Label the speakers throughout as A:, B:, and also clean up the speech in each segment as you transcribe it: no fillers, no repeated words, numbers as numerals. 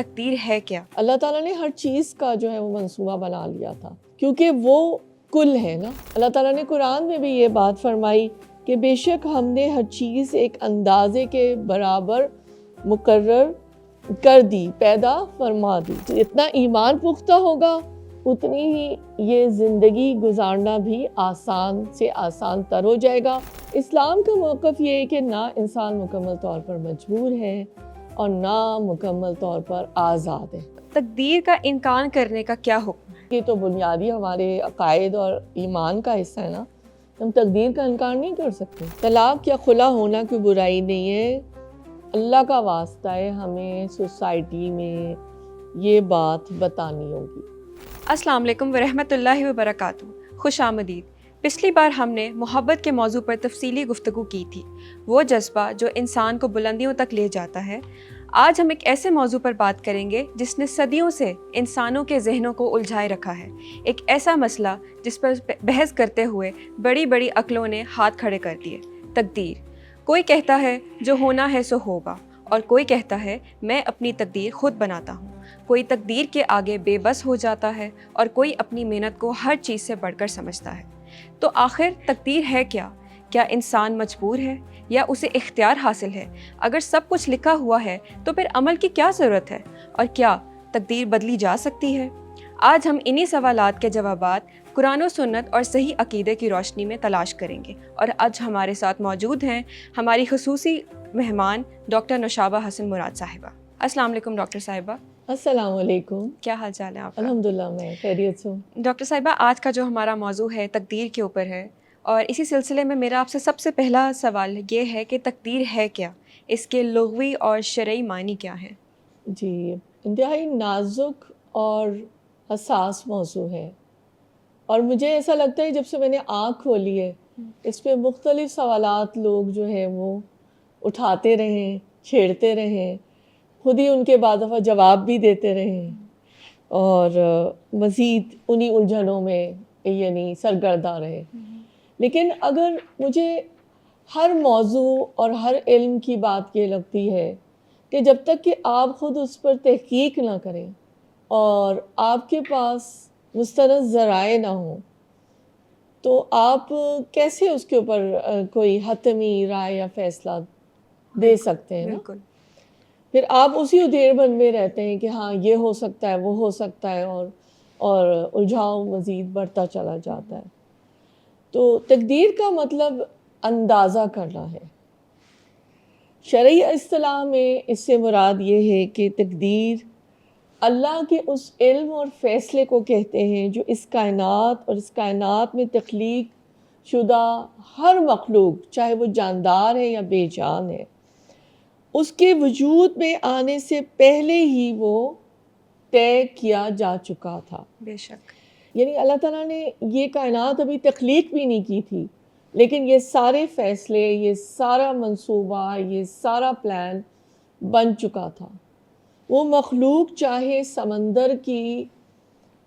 A: تقدیر ہے کیا؟
B: اللہ تعالیٰ نے ہر چیز کا جو ہے وہ منصوبہ بنا لیا تھا، کیونکہ وہ کل ہے نا۔ اللہ تعالیٰ نے قرآن میں بھی یہ بات فرمائی کہ بے شک ہم نے ہر چیز ایک اندازے کے برابر مقرر کر دی، پیدا فرما دی۔ اتنا ایمان پختہ ہوگا اتنی ہی یہ زندگی گزارنا بھی آسان سے آسان تر ہو جائے گا۔ اسلام کا موقف یہ ہے کہ نہ انسان مکمل طور پر مجبور ہے اور نہ مکمل طور پر آزاد ہے۔
A: تقدیر کا انکار کرنے کا کیا حکم ہے؟
B: یہ تو بنیادی ہمارے عقائد اور ایمان کا حصہ ہے نا، ہم تقدیر کا انکار نہیں کر سکتے۔ طلاق یا خلا ہونا کوئی برائی نہیں ہے، اللہ کا واسطہ ہے ہمیں سوسائٹی میں یہ بات بتانی ہوگی۔
A: السلام علیکم ورحمۃ اللہ وبرکاتہ، خوش آمدید۔ پچھلی بار ہم نے محبت کے موضوع پر تفصیلی گفتگو کی تھی، وہ جذبہ جو انسان کو بلندیوں تک لے جاتا ہے۔ آج ہم ایک ایسے موضوع پر بات کریں گے جس نے صدیوں سے انسانوں کے ذہنوں کو الجھائے رکھا ہے، ایک ایسا مسئلہ جس پر بحث کرتے ہوئے بڑی بڑی عقلوں نے ہاتھ کھڑے کر دیے، تقدیر۔ کوئی کہتا ہے جو ہونا ہے سو ہوگا، اور کوئی کہتا ہے میں اپنی تقدیر خود بناتا ہوں۔ کوئی تقدیر کے آگے بے بس ہو جاتا ہے اور کوئی اپنی محنت کو ہر چیز سے بڑھ کر سمجھتا ہے۔ تو آخر تقدیر ہے کیا؟ کیا انسان مجبور ہے یا اسے اختیار حاصل ہے؟ اگر سب کچھ لکھا ہوا ہے تو پھر عمل کی کیا ضرورت ہے؟ اور کیا تقدیر بدلی جا سکتی ہے؟ آج ہم انہی سوالات کے جوابات قرآن و سنت اور صحیح عقیدے کی روشنی میں تلاش کریں گے۔ اور آج ہمارے ساتھ موجود ہیں ہماری خصوصی مہمان ڈاکٹر نوشابہ حسن مراد صاحبہ۔ السلام علیکم ڈاکٹر صاحبہ۔
B: السلام علیکم۔
A: کیا حال چال ہے آپ کا؟
B: الحمدللہ میں خیریت سے ہوں۔
A: ڈاکٹر صاحبہ، آج کا جو ہمارا موضوع ہے تقدیر کے اوپر ہے، اور اسی سلسلے میں میرا آپ سے سب سے پہلا سوال یہ ہے کہ تقدیر ہے کیا؟ اس کے لغوی اور شرعی معنی کیا ہیں؟
B: جی، انتہائی نازک اور حساس موضوع ہے، اور مجھے ایسا لگتا ہے جب سے میں نے آنکھ کھولی ہے اس پہ مختلف سوالات لوگ جو ہیں وہ اٹھاتے رہیں، چھیڑتے رہیں، خود ہی ان کے بعد دفعہ جواب بھی دیتے رہیں، اور مزید انہی الجھنوں میں یعنی سرگرداں رہے۔ لیکن اگر مجھے ہر موضوع اور ہر علم کی بات یہ لگتی ہے کہ جب تک کہ آپ خود اس پر تحقیق نہ کریں اور آپ کے پاس مستند ذرائع نہ ہوں تو آپ کیسے اس کے اوپر کوئی حتمی رائے یا فیصلہ دے سکتے ہیں نا؟
A: بالکل۔
B: پھر آپ اسی ادھیڑ بن میں رہتے ہیں کہ ہاں یہ ہو سکتا ہے، وہ ہو سکتا ہے، اور الجھاؤ مزید بڑھتا چلا جاتا ہے۔ تو تقدیر کا مطلب اندازہ کرنا ہے۔ شرعی اصطلاح میں اس سے مراد یہ ہے کہ تقدیر اللہ کے اس علم اور فیصلے کو کہتے ہیں جو اس کائنات اور اس کائنات میں تخلیق شدہ ہر مخلوق، چاہے وہ جاندار ہے یا بے جان ہے، اس کے وجود میں آنے سے پہلے ہی وہ طے کیا جا چکا تھا۔
A: بے شک۔
B: یعنی اللہ تعالیٰ نے یہ کائنات ابھی تخلیق بھی نہیں کی تھی، لیکن یہ سارے فیصلے، یہ سارا منصوبہ، یہ سارا پلان بن چکا تھا۔ وہ مخلوق چاہے سمندر کی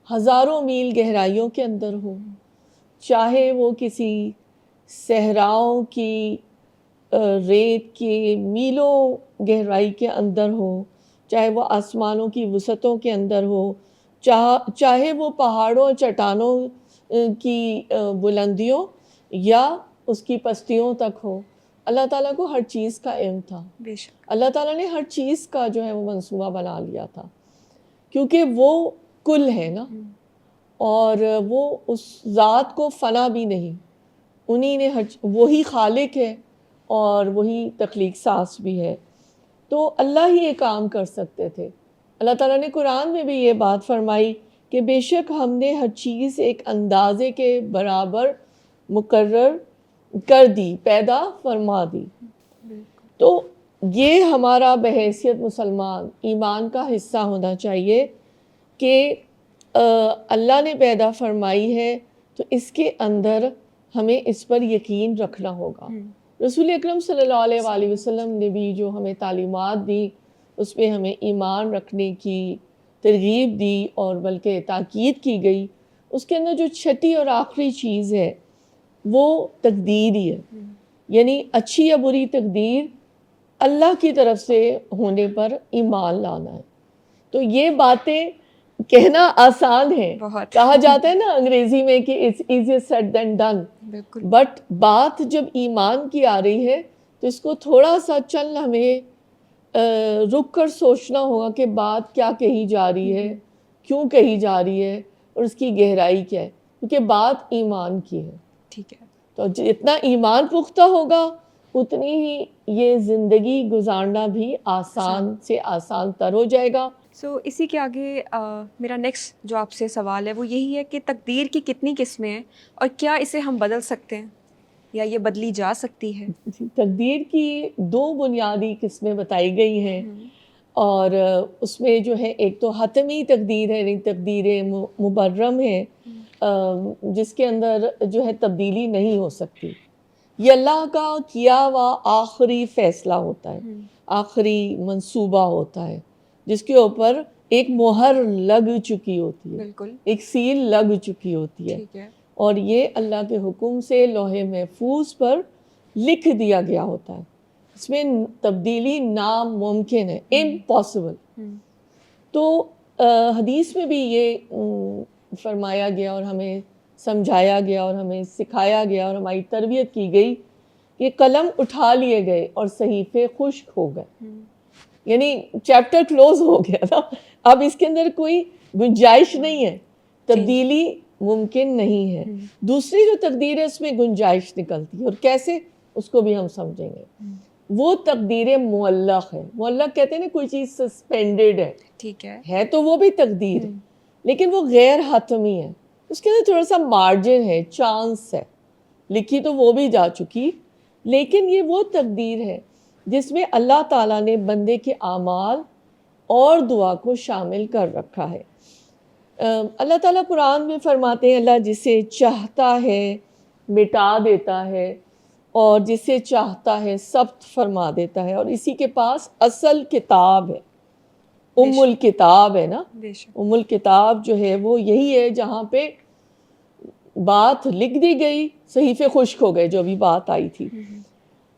B: ہزاروں میل گہرائیوں کے اندر ہو، چاہے وہ کسی صحراؤں کی ریت کی میلوں گہرائی کے اندر ہو، چاہے وہ آسمانوں کی وسعتوں کے اندر ہو، چاہے وہ پہاڑوں چٹانوں کی بلندیوں یا اس کی پستیوں تک ہو، اللہ تعالیٰ کو ہر چیز کا علم تھا۔
A: بے شک۔
B: اللہ تعالیٰ نے ہر چیز کا جو ہے وہ منصوبہ بنا لیا تھا، کیونکہ وہ کل ہے نا، اور وہ اس ذات کو فنا بھی نہیں، انہی نے وہی خالق ہے اور وہی تخلیق ساز بھی ہے، تو اللہ ہی یہ کام کر سکتے تھے۔ اللہ تعالیٰ نے قرآن میں بھی یہ بات فرمائی کہ بے شک ہم نے ہر چیز ایک اندازے کے برابر مقرر کر دی، پیدا فرما دی۔ تو یہ ہمارا بحیثیت مسلمان ایمان کا حصہ ہونا چاہیے کہ اللہ نے پیدا فرمائی ہے تو اس کے اندر ہمیں اس پر یقین رکھنا ہوگا۔ رسول اکرم صلی اللہ علیہ وآلہ وسلم نے بھی جو ہمیں تعلیمات دی اس پہ ہمیں ایمان رکھنے کی ترغیب دی، اور بلکہ تاکید کی گئی۔ اس کے اندر جو چھٹی اور آخری چیز ہے وہ تقدیر ہی ہے، یعنی اچھی یا بری تقدیر اللہ کی طرف سے ہونے پر ایمان لانا ہے۔ تو یہ باتیں کہنا آسان ہے,
A: بہت
B: کہا جاتا ہے نا انگریزی میں کہ it's easier said than done,
A: بالکل
B: بٹ بات جب ایمان کی آ رہی ہے تو اس کو تھوڑا سا چل ہمیں رک کر سوچنا ہوگا کہ بات کیا کہی جا رہی ہے, کیوں کہی جا رہی ہے, اور اس کی گہرائی کیا ہے, کیونکہ بات ایمان کی ہے.
A: ٹھیک ہے.
B: تو جتنا ایمان پختہ ہوگا اتنی ہی یہ زندگی گزارنا بھی آسان سے آسان تر ہو جائے گا.
A: سو اسی کے آگے میرا نیکسٹ جو آپ سے سوال ہے وہ یہی ہے کہ تقدیر کی کتنی قسمیں ہیں اور کیا اسے ہم بدل سکتے ہیں یا یہ بدلی جا سکتی ہے؟
B: تقدیر کی 2 بنیادی قسمیں بتائی گئی ہیں, اور اس میں جو ہے ایک تو حتمی تقدیر ہے, یعنی تقدیر مبرم ہے, جس کے اندر جو ہے تبدیلی نہیں ہو سکتی. یہ اللہ کا کیا ہوا آخری فیصلہ ہوتا ہے, آخری منصوبہ ہوتا ہے, جس کے اوپر ایک مہر لگ چکی ہوتی ہے,
A: بالکل
B: ایک سیل لگ چکی ہوتی ہے,
A: ٹھیک ہے.
B: اور یہ اللہ کے حکم سے لوح محفوظ پر لکھ دیا گیا ہوتا ہے. اس میں تبدیلی ناممکن ہے, امپاسبل. تو حدیث میں بھی یہ فرمایا گیا اور ہمیں سمجھایا گیا اور ہمیں سکھایا گیا اور ہماری تربیت کی گئی کہ قلم اٹھا لیے گئے اور صحیفے خشک ہو گئے, یعنی چیپٹر کلوز ہو گیا نا, اب اس کے اندر کوئی گنجائش نہیں ہے, تبدیلی ممکن نہیں ہے. دوسری جو تقدیر ہے اس میں گنجائش نکلتی ہے, اور کیسے اس کو بھی ہم سمجھیں گے. وہ تقدیر معلق ہے. معلق کہتے ہیں نا کوئی چیز سسپینڈڈ ہے,
A: ٹھیک
B: ہے تو وہ بھی تقدیر, لیکن وہ غیر حتمی ہے, اس کے اندر تھوڑا سا مارجن ہے, چانس ہے, لکھی تو وہ بھی جا چکی, لیکن یہ وہ تقدیر ہے جس میں اللہ تعالیٰ نے بندے کے اعمال اور دعا کو شامل کر رکھا ہے. اللہ تعالیٰ قرآن میں فرماتے ہیں اللہ جسے چاہتا ہے مٹا دیتا ہے اور جسے چاہتا ہے ثبت فرما دیتا ہے, اور اسی کے پاس اصل کتاب ہے, ام الکتاب ہے نا. ام الکتاب جو ہے وہ یہی ہے جہاں پہ بات لکھ دی گئی, صحیفے خشک ہو گئے جو ابھی بات آئی تھی.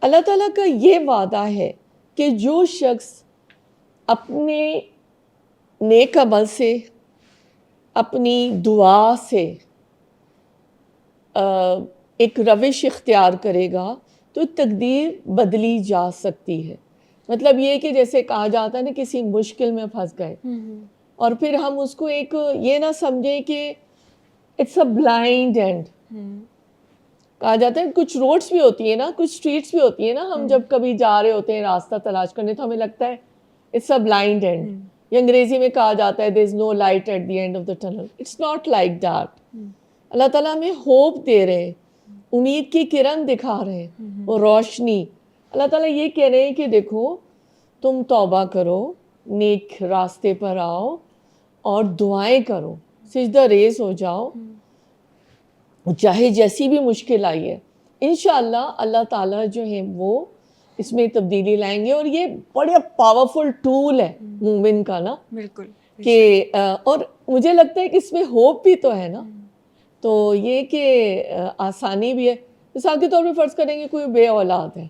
B: اللہ تعالیٰ کا یہ وعدہ ہے کہ جو شخص اپنے نیک عمل سے, اپنی دعا سے ایک روش اختیار کرے گا تو تقدیر بدلی جا سکتی ہے. مطلب یہ کہ جیسے کہا جاتا ہے نا کسی مشکل میں پھنس گئے, اور پھر ہم اس کو ایک یہ نہ سمجھیں کہ اٹس اے بلائنڈ اینڈ. کہا جاتا ہے کچھ روڈس بھی ہوتی ہیں نا, کچھ اسٹریٹس بھی ہوتی ہیں نا, ہم جب کبھی جا رہے ہوتے ہیں راستہ تلاش کرنے تو ہمیں لگتا ہے اٹس اے بلائنڈ اینڈ, یا انگریزی میں کہا جاتا ہے there is no light at the end of the tunnel. It's not like that. اللہ تعالیٰ ہمیں ہوپ دے رہے ہیں, امید کی کرن دکھا رہے ہیں, اور روشنی. اللہ تعالیٰ یہ کہہ رہے ہیں کہ دیکھو تم توبہ کرو, نیک راستے پر آؤ اور دعائیں کرو, سجدہ ریز ہو جاؤ, چاہے جیسی بھی مشکل آئی ہے, انشاءاللہ اللہ تعالیٰ جو ہے وہ اس میں تبدیلی لائیں گے. اور یہ بڑا پاورفل ٹول ہے مومن کا نا,
A: بالکل,
B: کہ اور مجھے لگتا ہے کہ اس میں ہوپ بھی تو ہے نا. تو یہ کہ آسانی بھی ہے. مثال کے طور پہ فرض کریں گے کوئی بے اولاد ہے,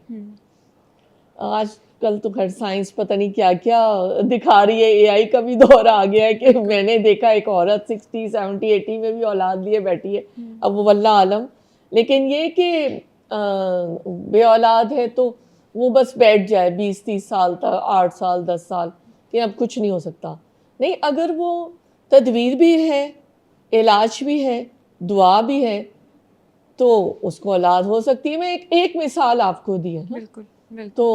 B: آج کل تو خیر سائنس پتہ نہیں کیا کیا دکھا رہی ہے, اے آئی کا بھی دور آ گیا ہے کہ میں نے دیکھا ایک عورت 60, 70, 80 میں بھی اولاد لیے بیٹھی ہے, اب وہ واللہ عالم. لیکن یہ کہ بے اولاد ہے تو وہ بس بیٹھ جائے 20-30 سال تک, 8 سال 10 سال کہ اب کچھ نہیں ہو سکتا. نہیں, اگر وہ تدبیر بھی ہے, علاج بھی ہے, دعا بھی ہے, تو اس کو اولاد ہو سکتی ہے. میں ایک مثال آپ کو دی ہے نا.
A: بالکل.
B: تو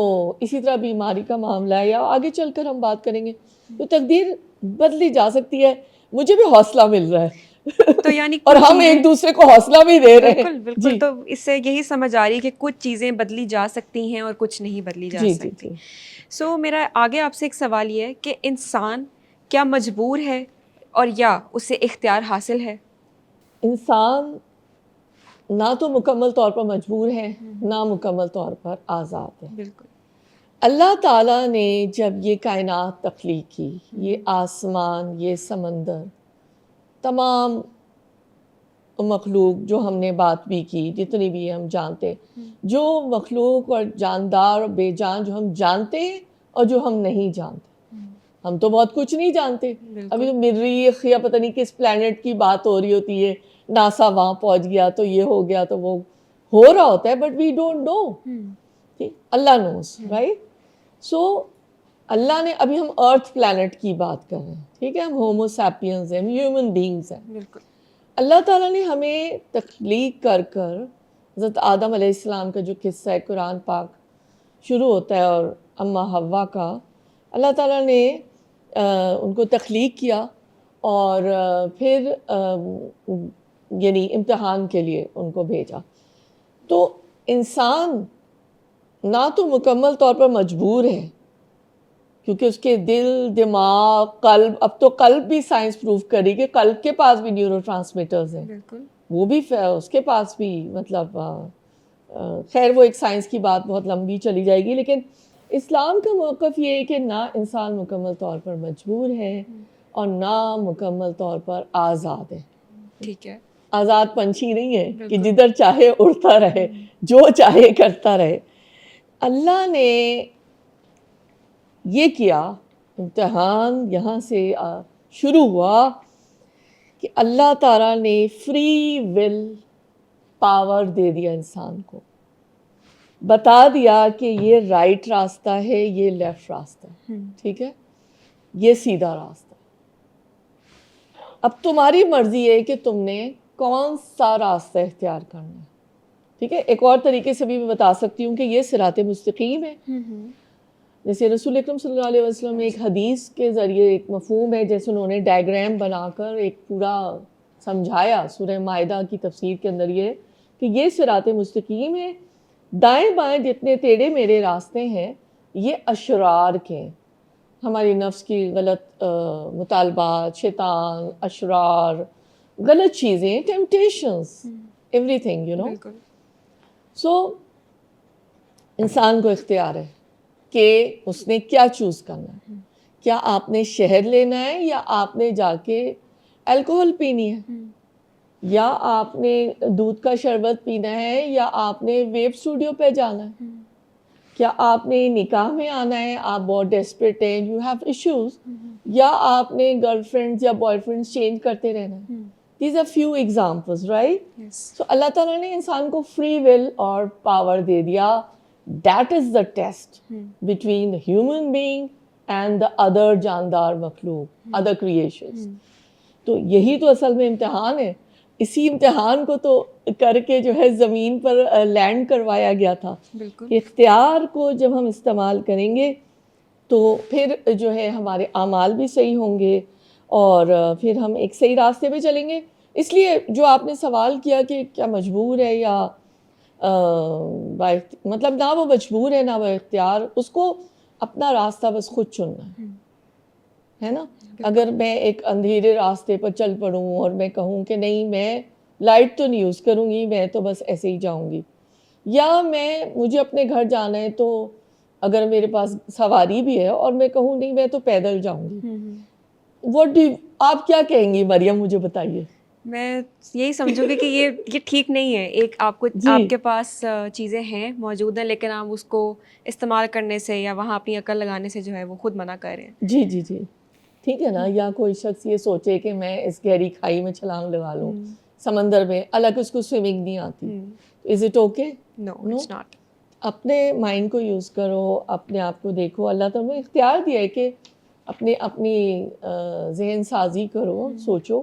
B: اسی طرح بیماری کا معاملہ ہے, یا آگے چل کر ہم بات کریں گے, تو تقدیر بدلی جا سکتی ہے. مجھے بھی حوصلہ مل رہا ہے
A: تو یعنی
B: اور ہم ایک دوسرے کو حوصلہ بھی دے رہے ہیں.
A: بالکل بالکل. تو اس سے یہی سمجھ آ رہی ہے کہ کچھ چیزیں بدلی جا سکتی ہیں اور کچھ نہیں بدلی جا سکتی. سو میرا آگے آپ سے ایک سوال یہ ہے کہ انسان کیا مجبور ہے اور یا اسے اختیار حاصل ہے؟
B: انسان نہ تو مکمل طور پر مجبور ہے, نہ مکمل طور پر آزاد ہے.
A: بالکل.
B: اللہ تعالیٰ نے جب یہ کائنات تخلیق کی, یہ آسمان, یہ سمندر, تمام مخلوق جو ہم نے بات بھی کی, جتنی بھی ہم جانتے, جو مخلوق اور جاندار اور بے جان جو ہم جانتے ہیں اور جو ہم نہیں جانتے, ہم تو بہت کچھ نہیں جانتے. ابھی تو مریخ یا پتہ نہیں کس پلانٹ کی بات ہو رہی ہوتی ہے, ناسا وہاں پہنچ گیا تو یہ ہو گیا تو وہ ہو رہا ہوتا ہے, but we don't know. Allah knows, right. So Allah نے, ابھی ہم ارتھ پلانٹ کی بات کر رہے ہیں, ٹھیک ہے, ہم ہومو سیپینز ہیں, ہیومن بینگز ہیں.
A: بالکل.
B: اللہ تعالیٰ نے ہمیں تخلیق کر حضرت آدم علیہ السلام کا جو قصہ ہے قرآن پاک شروع ہوتا ہے, اور اماں حوا کا, اللہ تعالیٰ نے ان کو تخلیق کیا اور پھر یعنی امتحان کے لیے ان کو بھیجا. تو انسان نہ تو مکمل طور پر مجبور ہے, کیونکہ اس کے دل, دماغ, قلب, اب تو قلب بھی سائنس پروف کری کہ قلب کے پاس بھی نیورو ٹرانسمیٹرز ہیں, وہ بھی اس کے پاس بھی, مطلب خیر وہ ایک سائنس کی بات بہت لمبی چلی جائے گی. لیکن اسلام کا موقف یہ ہے کہ نہ انسان مکمل طور پر مجبور ہے اور نہ مکمل طور پر آزاد ہے.
A: ٹھیک ہے,
B: آزاد پنچھی نہیں ہے کہ جدھر چاہے اڑتا رہے, جو چاہے کرتا رہے. اللہ نے یہ کیا, امتحان یہاں سے شروع ہوا کہ اللہ تعالیٰ نے فری ول پاور دے دیا انسان کو, بتا دیا کہ یہ رائٹ راستہ ہے, یہ لیفٹ راستہ ہے, ٹھیک ہے, یہ سیدھا راستہ. اب تمہاری مرضی ہے کہ تم نے کون سا راستہ اختیار کرنا ہے, ٹھیک ہے. ایک اور طریقے سے بھی میں بتا سکتی ہوں کہ یہ صراط مستقیم ہے. جیسے رسول اکرم صلی اللہ علیہ وسلم نے ایک حدیث کے ذریعے ایک مفہوم ہے, جیسے انہوں نے ڈائیگرام بنا کر ایک پورا سمجھایا سورہ مائدہ کی تفسیر کے اندر, یہ کہ یہ صراط مستقیم ہے, دائیں بائیں جتنے ٹیڑھے میرے راستے ہیں یہ اشرار کے ہیں, ہماری نفس کی غلط مطالبات, شیطان, اشرار, غلط چیزیں, temptations, everything, you know. So انسان کو اختیار ہے کہ اس نے کیا چوز کرنا ہے. کیا آپ نے شہد لینا ہے, یا آپ نے جا کے الکوہل پینی ہے, یا آپ نے دودھ کا شربت پینا ہے, یا آپ نے ویب اسٹوڈیو پہ جانا ہے, کیا آپ نے نکاح میں آنا ہے, آپ بہت ڈیسپریٹ ہیں, یو ہیو ایشوز, یا آپ نے گرل فرینڈز یا بوائے فرینڈز چینج کرتے رہنا ہے. These are few examples, right. So Allah تعالیٰ نے انسان کو فری ول اور پاور دے دیا. That is the test between human being and the other جاندار مخلوق, ادر کریشنز. تو یہی تو اصل میں امتحان ہے. اسی امتحان کو تو کر کے جو ہے زمین پر لینڈ کروایا گیا تھا. اختیار کو جب ہم استعمال کریں گے تو پھر جو ہے ہمارے اعمال بھی صحیح ہوں گے, اور پھر ہم ایک صحیح راستے پہ چلیں گے. اس لیے جو آپ نے سوال کیا کہ کیا مجبور ہے یا مطلب نہ وہ مجبور ہے نہ وہ اختیار, اس کو اپنا راستہ بس خود چننا ہے نا. اگر میں ایک اندھیرے راستے پر چل پڑوں اور میں کہوں کہ نہیں میں لائٹ تو نہیں یوز کروں گی, میں تو بس ایسے ہی جاؤں گی, یا مجھے اپنے گھر جانا ہے تو اگر میرے پاس سواری بھی ہے اور میں کہوں نہیں میں تو پیدل جاؤں گی, آپ کیا کہیں گی مریم, مجھے بتائیے.
A: میں یہی سمجھوں گی کہ یہ ٹھیک نہیں ہے. ایک آپ کے پاس چیزیں ہیں موجود ہیں, لیکن آپ اس کو استعمال کرنے سے یا وہاں اپنی عقل لگانے سے جو ہے وہ خود منع کر رہے ہیں.
B: جی جی جی, ٹھیک ہے نا. یا کوئی شخص یہ سوچے کہ میں اس گہری کھائی میں چھلانگ لگا لوں, سمندر میں, الگ اس کو سوئمنگ نہیں آتی, is it okay?
A: No, it's not.
B: اپنے مائنڈ کو یوز کرو, اپنے آپ کو دیکھو. اللہ تعالیٰ نے اختیار دیا ہے کہ اپنی ذہن سازی کرو, سوچو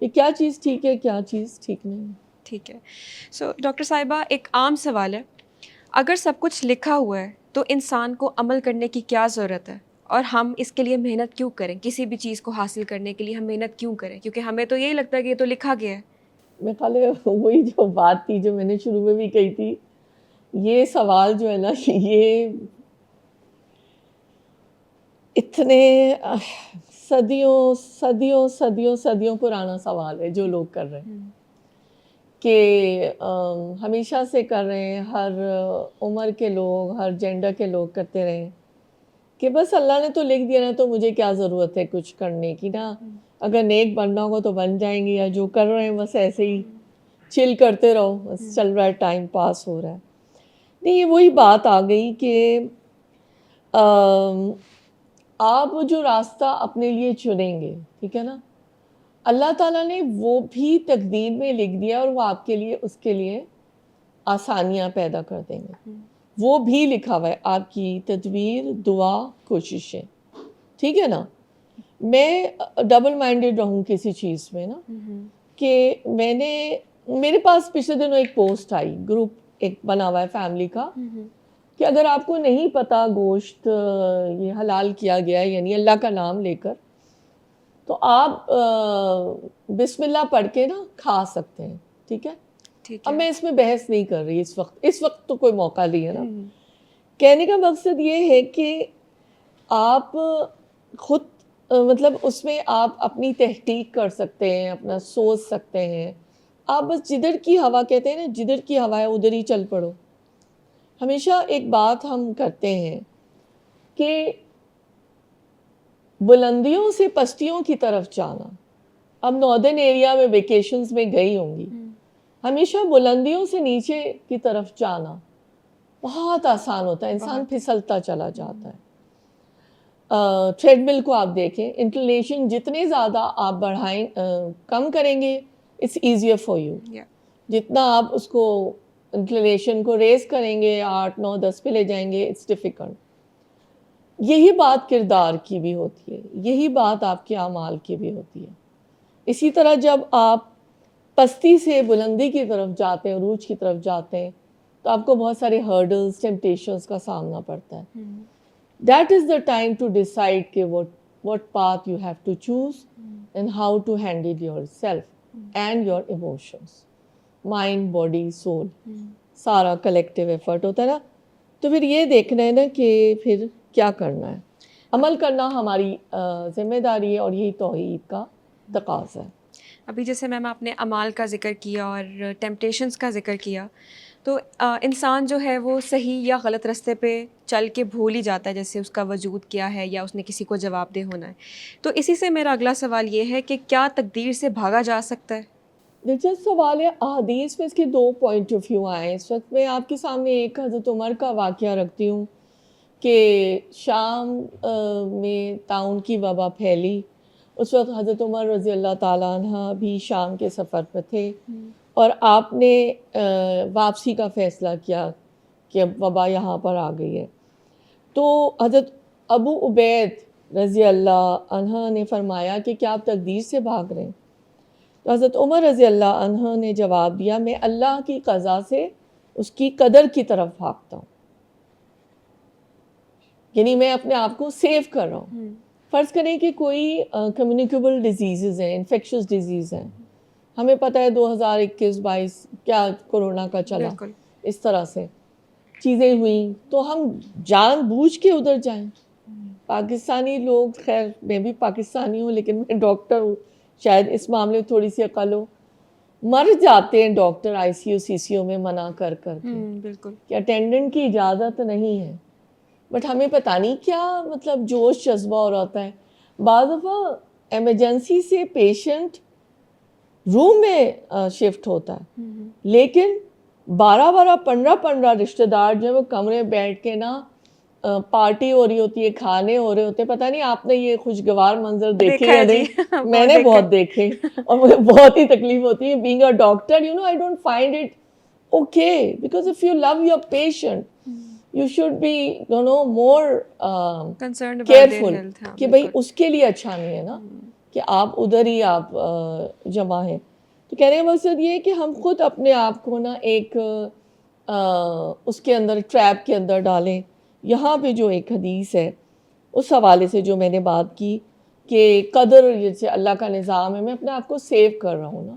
B: کہ کیا چیز ٹھیک ہے, کیا چیز ٹھیک نہیں.
A: ٹھیک ہے. سو ڈاکٹر صاحبہ, ایک عام سوال ہے, اگر سب کچھ لکھا ہوا ہے تو انسان کو عمل کرنے کی کیا ضرورت ہے, اور ہم اس کے لیے محنت کیوں کریں؟ کسی بھی چیز کو حاصل کرنے کے لیے ہم محنت کیوں کریں؟ کیونکہ ہمیں تو یہی لگتا ہے کہ یہ تو لکھا گیا ہے.
B: میں خیال ہے وہی جو بات تھی جو میں نے شروع میں بھی کہی تھی, یہ سوال جو ہے نا, یہ اتنے صدیوں صدیوں صدیوں صدیوں پرانا سوال ہے جو لوگ کر رہے ہیں, کہ ہمیشہ سے کر رہے ہیں, ہر عمر کے لوگ, ہر جینڈر کے لوگ کرتے رہے ہیں, کہ بس اللہ نے تو لکھ دیا نا, تو مجھے کیا ضرورت ہے کچھ کرنے کی نا, اگر نیک بننا ہوگا تو بن جائیں گے, یا جو کر رہے ہیں بس ایسے ہی چل کرتے رہو, بس چل رہا ہے, ٹائم پاس ہو رہا ہے. نہیں, یہ وہی بات آ گئی کہ آپ جو راستہ اپنے لیے چنیں گے، ٹھیک ہے نا، اللہ تعالیٰ نے وہ بھی تقدیر میں لکھ دیا اور وہ آپ کے لیے اس کے لیے آسانیاں پیدا کر دیں گے. وہ بھی لکھا ہوا ہے، آپ کی تدبیر، دعا، کوششیں. ٹھیک ہے نا. میں ڈبل مائنڈیڈ رہوں کسی چیز میں نا، کہ میرے پاس پچھلے دنوں ایک پوسٹ آئی، گروپ ایک بنا ہوا ہے فیملی کا، کہ اگر آپ کو نہیں پتا گوشت یہ حلال کیا گیا ہے یعنی اللہ کا نام لے کر، تو آپ بسم اللہ پڑھ کے نا کھا سکتے ہیں. ٹھیک ہے. اب میں اس میں بحث نہیں کر رہی اس وقت تو کوئی موقع نہیں ہے نا. کہنے کا مقصد یہ ہے کہ آپ خود مطلب اس میں آپ اپنی تحقیق کر سکتے ہیں، اپنا سوچ سکتے ہیں. آپ بس جدھر کی ہوا، کہتے ہیں نا جدھر کی ہوا ہے ادھر ہی چل پڑو. ہمیشہ ایک بات ہم کرتے ہیں کہ بلندیوں سے پستیوں کی طرف جانا. اب ناردرن ایریا میں ویکیشنز میں گئی ہوں گی، ہمیشہ بلندیوں سے نیچے کی طرف جانا بہت آسان ہوتا ہے، انسان پھسلتا چلا جاتا ہے. ٹریڈ مل کو آپ دیکھیں، انکلینیشن جتنے زیادہ آپ بڑھائیں کم کریں گے، اٹس ایزیئر فار یو. جتنا آپ اس کو انکلینیشن کو ریز کریں گے، 8 9 10 پہ لے جائیں گے، اٹس ڈیفیکلٹ. یہی بات کردار کی بھی ہوتی ہے، یہی بات آپ کے اعمال کی بھی ہوتی ہے. اسی طرح جب آپ پستی سے بلندی کی طرف جاتے ہیں، عروج کی طرف جاتے ہیں، تو آپ کو بہت سارے ہرڈلز، ٹیمپٹیشنز کا سامنا پڑتا ہے. That is the time to decide کہ what path you have to choose and how to handle yourself and your emotions. Mind, body, soul. سارا کلیکٹیو ایفرٹ ہوتا ہے نا. تو پھر یہ دیکھنا ہے نا کہ پھر کیا کرنا ہے. عمل کرنا ہماری ذمہ داری ہے اور یہی توحید کا تقاضا ہے.
A: ابھی جیسے میم آپ نے اعمال کا ذکر کیا اور ٹیمپٹیشنس کا ذکر کیا، تو انسان جو ہے وہ صحیح یا غلط راستے پہ چل کے بھول ہی جاتا ہے، جیسے اس کا وجود کیا ہے یا اس نے کسی کو جواب دہ ہونا ہے. تو اسی سے میرا اگلا سوال یہ ہے کہ کیا تقدیر سے بھاگا جا سکتا ہے؟
B: دلچسپ سوال ہے. احادیث میں اس کے 2 پوائنٹ آف ویو آئے ہیں. اس وقت میں آپ کے سامنے ایک حضرت عمر کا واقعہ رکھتی ہوں کہ شام میں طاعون کی وبا پھیلی. اس وقت حضرت عمر رضی اللہ تعالیٰ عنہ بھی شام کے سفر پہ تھے اور آپ نے واپسی کا فیصلہ کیا کہ اب وبا یہاں پر آ گئی ہے. تو حضرت ابو عبید رضی اللہ عنہ نے فرمایا کہ کیا آپ تقدیر سے بھاگ رہے ہیں؟ تو حضرت عمر رضی اللہ عنہ نے جواب دیا، میں اللہ کی قضا سے اس کی قدر کی طرف بھاگتا ہوں. یعنی میں اپنے آپ کو سیو کر رہا ہوں. فرض کریں کہ کوئی کمیونیکیبل ڈیزیزز ہیں، انفیکشس ڈیزیز ہیں. ہمیں پتہ ہے 2021-22 کیا کورونا کا چلا، اس طرح سے چیزیں ہوئیں، تو ہم جان بوجھ کے ادھر جائیں. پاکستانی لوگ، خیر میں بھی پاکستانی ہوں لیکن میں ڈاکٹر ہوں، شاید اس معاملے میں تھوڑی سی عقل ہو. مر جاتے ہیں doctor I C U C C U میں منع کر کے
A: بالکل
B: کہ اٹینڈنٹ کی اجازت نہیں ہے. بٹ ہمیں پتہ نہیں کیا مطلب جوش جذبہ ہو رہتا ہے. بعض دفعہ ایمرجنسی سے پیشنٹ روم میں شفٹ ہوتا ہے، لیکن 12 15 رشتہ دار جو ہے وہ کمرے بیٹھ کے نا پارٹی ہو رہی ہوتی ہے، کھانے ہو رہے ہوتے ہیں. پتہ نہیں آپ نے یہ خوشگوار منظر دیکھے یا نہیں، میں نے بہت دیکھے اور مجھے بہت ہی تکلیف ہوتی ہے. Being a doctor I don't find it okay, because if you love your patient you should be more careful کہ بھائی اس کے لیے اچھا نہیں ہے نا کہ آپ ادھر ہی آپ جمع ہیں. تو کہنے کا مقصد یہ ہے کہ ہم خود اپنے آپ کو نا ایک اس کے اندر ٹریپ کے اندر ڈالیں. یہاں پہ جو ایک حدیث ہے اس حوالے سے جو میں نے بات کی کہ قدر جیسے اللہ کا نظام ہے، میں اپنے آپ کو سیو کر رہا ہوں نا.